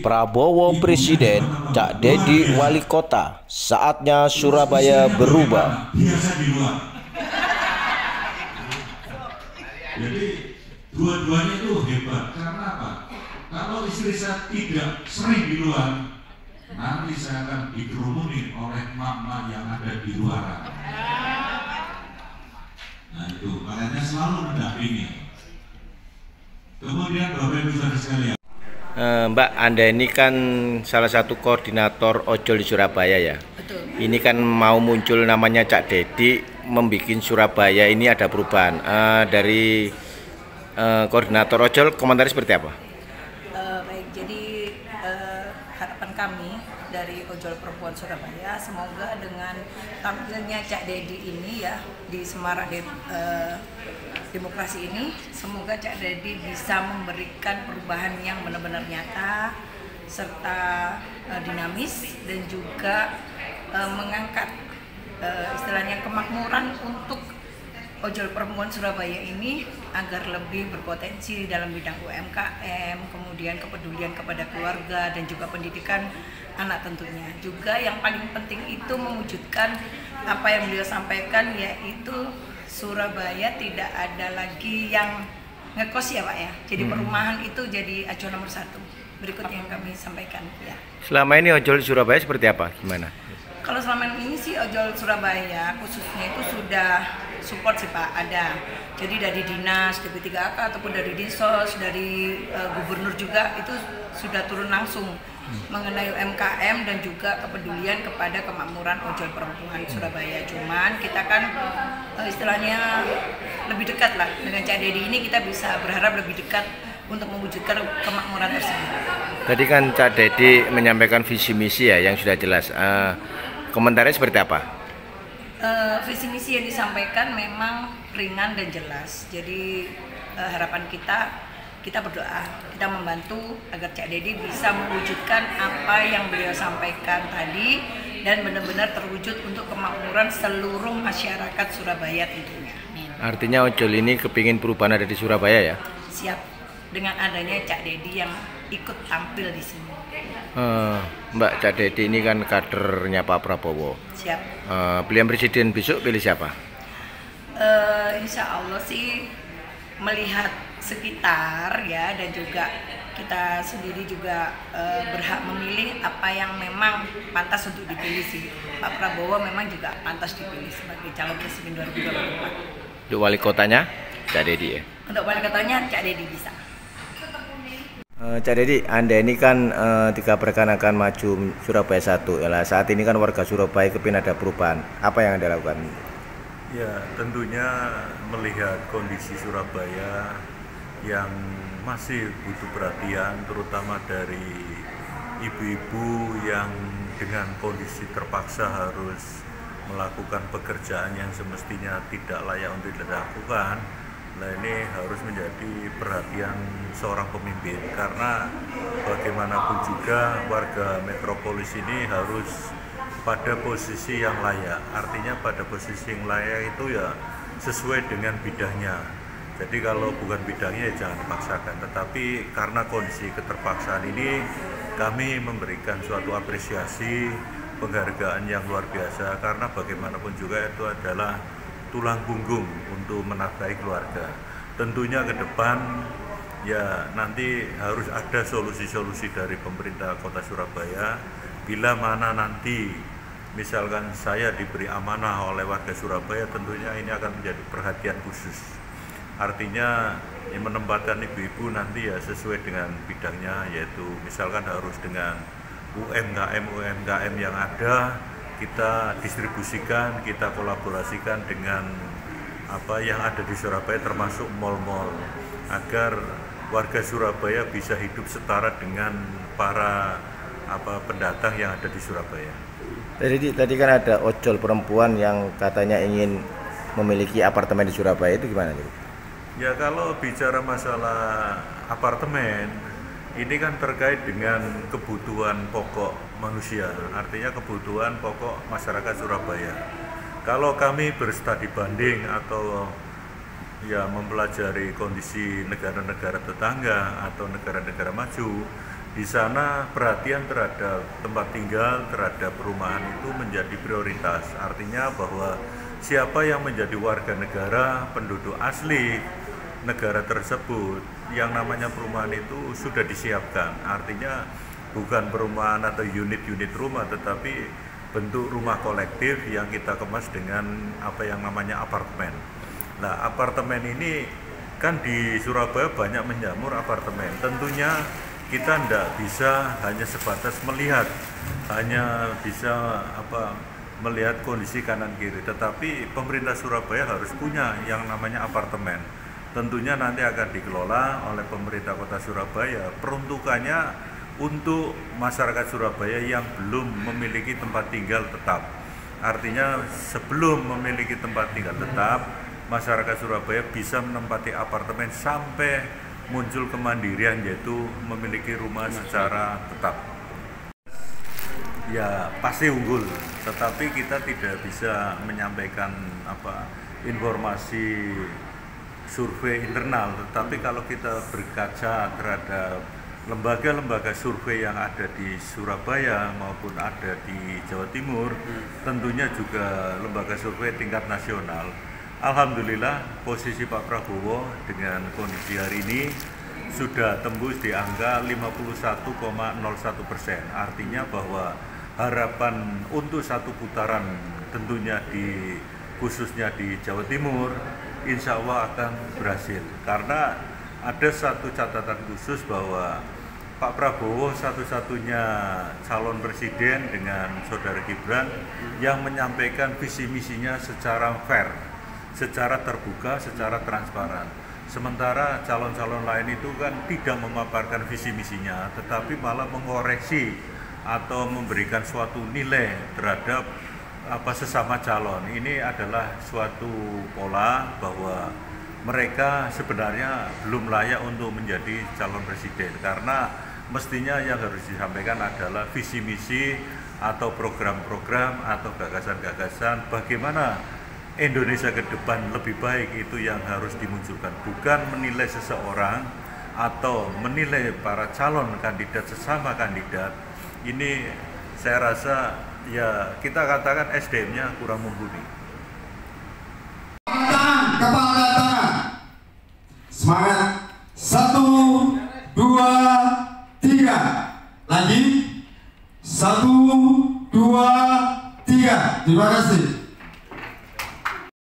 Prabowo Presiden, Cak Dedi Wali Kota. Saatnya Surabaya berubah. Biasa di luar. Jadi dua-duanya itu hebat. Karena apa? Kalau istri saya tidak sering di luar, nanti saya akan dikerumuni oleh mak-mak yang ada di luar. Nah itu makanya selalu mendampingi. Kemudian Bapak Ibu Saudara sekalian. Mbak, Anda ini kan salah satu koordinator ojol di Surabaya ya. Betul. Ini kan mau muncul namanya Cak Dedi, membuat Surabaya ini ada perubahan. Dari koordinator ojol, komentarnya seperti apa? Baik, jadi harapan kami dari Ojol Perempuan Surabaya, semoga dengan tampilnya Cak Dedi ini ya di Semarak Demokrasi ini, semoga Cak Dedi bisa memberikan perubahan yang benar-benar nyata serta dinamis dan juga mengangkat istilahnya kemakmuran untuk ojol perempuan Surabaya ini agar lebih berpotensi dalam bidang UMKM, kemudian kepedulian kepada keluarga dan juga pendidikan anak tentunya. Juga yang paling penting itu mewujudkan apa yang beliau sampaikan, yaitu Surabaya tidak ada lagi yang ngekos ya Pak ya. Jadi perumahan itu jadi acuan nomor 1. Berikut yang kami sampaikan ya. Selama ini ojol di Surabaya seperti apa? Gimana? Kalau selama ini sih ojol Surabaya khususnya itu sudah support sih Pak, ada. Jadi dari dinas, DP3AK ataupun dari Dinsos, dari gubernur juga itu sudah turun langsung mengenai UMKM dan juga kepedulian kepada kemakmuran ojol perempuan Surabaya. Cuman kita kan istilahnya lebih dekat lah dengan Cak Dedi ini, kita bisa berharap lebih dekat untuk mewujudkan kemakmuran tersebut. Tadi kan Cak Dedi menyampaikan visi misi ya yang sudah jelas. Komentarnya seperti apa? Visi misi yang disampaikan memang ringan dan jelas. Jadi harapan kita berdoa, kita membantu agar Cak Dedi bisa mewujudkan apa yang beliau sampaikan tadi dan benar-benar terwujud untuk kemakmuran seluruh masyarakat Surabaya tentunya. Artinya ojol ini kepingin perubahan ada di Surabaya ya? Siap dengan adanya Cak Dedi yang ikut tampil di sini. Mbak, Cak Dedi ini kan kadernya Pak Prabowo. Siap. Pilihan presiden besok pilih siapa? Insya Allah sih melihat sekitar ya, dan juga kita sendiri juga berhak memilih apa yang memang pantas untuk dipilih sih. Pak Prabowo memang juga pantas dipilih sebagai calon presiden 2024. Untuk wali kotanya Cak Dedi ya? Untuk wali kotanya Cak Dedi bisa. Cak Dedi, Anda ini kan dikabarkan akan maju Surabaya 1. Saat ini kan warga Surabaya kepingin ada perubahan. Apa yang Anda lakukan? Ya, tentunya melihat kondisi Surabaya yang masih butuh perhatian, terutama dari ibu-ibu yang dengan kondisi terpaksa harus melakukan pekerjaan yang semestinya tidak layak untuk dilakukan. Nah, ini harus menjadi perhatian seorang pemimpin, karena bagaimanapun juga warga metropolis ini harus pada posisi yang layak. Artinya pada posisi yang layak itu ya sesuai dengan bidangnya. Jadi kalau bukan bidangnya ya jangan dipaksakan. Tetapi karena kondisi keterpaksaan ini, kami memberikan suatu apresiasi, penghargaan yang luar biasa, karena bagaimanapun juga itu adalah tulang punggung untuk menafkahi keluarga. Tentunya ke depan ya nanti harus ada solusi-solusi dari pemerintah Kota Surabaya. Bila mana nanti misalkan saya diberi amanah oleh warga Surabaya, tentunya ini akan menjadi perhatian khusus. Artinya yang menempatkan ibu-ibu nanti ya sesuai dengan bidangnya, yaitu misalkan harus dengan UMKM yang ada, kita distribusikan, kita kolaborasikan dengan apa yang ada di Surabaya, termasuk mal-mal, agar warga Surabaya bisa hidup setara dengan para pendatang yang ada di Surabaya. Tadi kan ada ojol perempuan yang katanya ingin memiliki apartemen di Surabaya, itu gimana? Ya, kalau bicara masalah apartemen, ini kan terkait dengan kebutuhan pokok manusia, artinya kebutuhan pokok masyarakat Surabaya. Kalau kami berstudi banding atau ya mempelajari kondisi negara-negara tetangga atau negara-negara maju, Di sana perhatian terhadap tempat tinggal, terhadap perumahan itu menjadi prioritas. Artinya bahwa siapa yang menjadi warga negara, penduduk asli negara tersebut, yang namanya perumahan itu sudah disiapkan. Artinya bukan perumahan atau unit-unit rumah, tetapi bentuk rumah kolektif yang kita kemas dengan apa yang namanya apartemen. Nah, apartemen ini kan di Surabaya banyak menjamur apartemen. Tentunya kita tidak bisa hanya sebatas melihat, hanya bisa melihat kondisi kanan kiri, tetapi pemerintah Surabaya harus punya yang namanya apartemen. Tentunya nanti akan dikelola oleh pemerintah Kota Surabaya. Peruntukannya untuk masyarakat Surabaya yang belum memiliki tempat tinggal tetap. Artinya sebelum memiliki tempat tinggal tetap, masyarakat Surabaya bisa menempati apartemen sampai muncul kemandirian, yaitu memiliki rumah secara tetap. Ya pasti unggul, tetapi kita tidak bisa menyampaikan informasi survei internal. Tetapi kalau kita berkaca terhadap lembaga-lembaga survei yang ada di Surabaya maupun ada di Jawa Timur, tentunya juga lembaga survei tingkat nasional, alhamdulillah posisi Pak Prabowo dengan kondisi hari ini sudah tembus di angka 51,01%. Artinya bahwa harapan untuk satu putaran tentunya khususnya di Jawa Timur insya Allah akan berhasil. Karena ada satu catatan khusus bahwa Pak Prabowo satu-satunya calon presiden dengan Saudara Gibran yang menyampaikan visi misinya secara fair, secara terbuka, secara transparan. Sementara calon-calon lain itu kan tidak memaparkan visi misinya, tetapi malah mengoreksi atau memberikan suatu nilai terhadap sesama calon. Ini adalah suatu pola bahwa mereka sebenarnya belum layak untuk menjadi calon presiden, karena mestinya yang harus disampaikan adalah visi misi atau program-program atau gagasan-gagasan bagaimana Indonesia ke depan lebih baik, itu yang harus dimunculkan, bukan menilai seseorang atau menilai para calon kandidat sesama kandidat. Ini saya rasa ya kita katakan SDM-nya kurang mumpuni. Tangan, kepala tangan. Semangat. 1, 2, 3. Lagi. 1, 2, 3. Terima kasih.